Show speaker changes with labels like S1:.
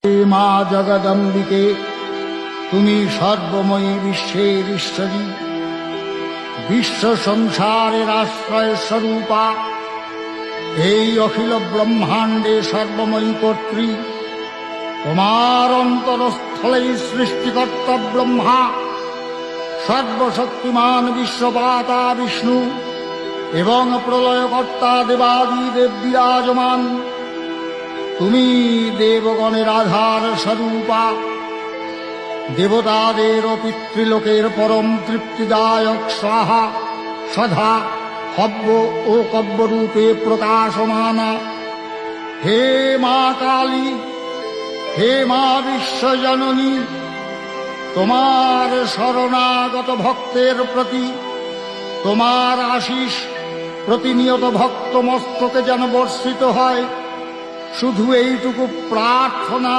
S1: হে মা জগদম্বিকে, তুমি সর্বময়ী বিশ্বের ঈশ্বরী, বিশ্ব সংসারের আশ্রয় স্বরূপা, এই অখিল ব্রহ্মাণ্ডে সর্বময়ী কর্ত্রী। তোমার অন্তরস্থলেই সৃষ্টিকর্তা ব্রহ্মা, সর্বশক্তিমান বিশ্বপাতা বিষ্ণু এবং প্রলয়কর্তা দেবাদিদেব বিরাজমান। তুমি দেবগণের আধার স্বরূপা, দেবতাদের ও পিতৃলোকের পরম তৃপ্তিদায়ক স্বাহা সধা হব্য ও কব্যরূপে প্রকাশমানা। হে মা কালী, হে মা বিশ্বজননী, তোমার শরণাগত ভক্তের প্রতি তোমার আশীষ প্রতিনিয়ত ভক্ত মস্তকে যেন বর্ষিত হয়, শুধু এইটুকু প্রার্থনা।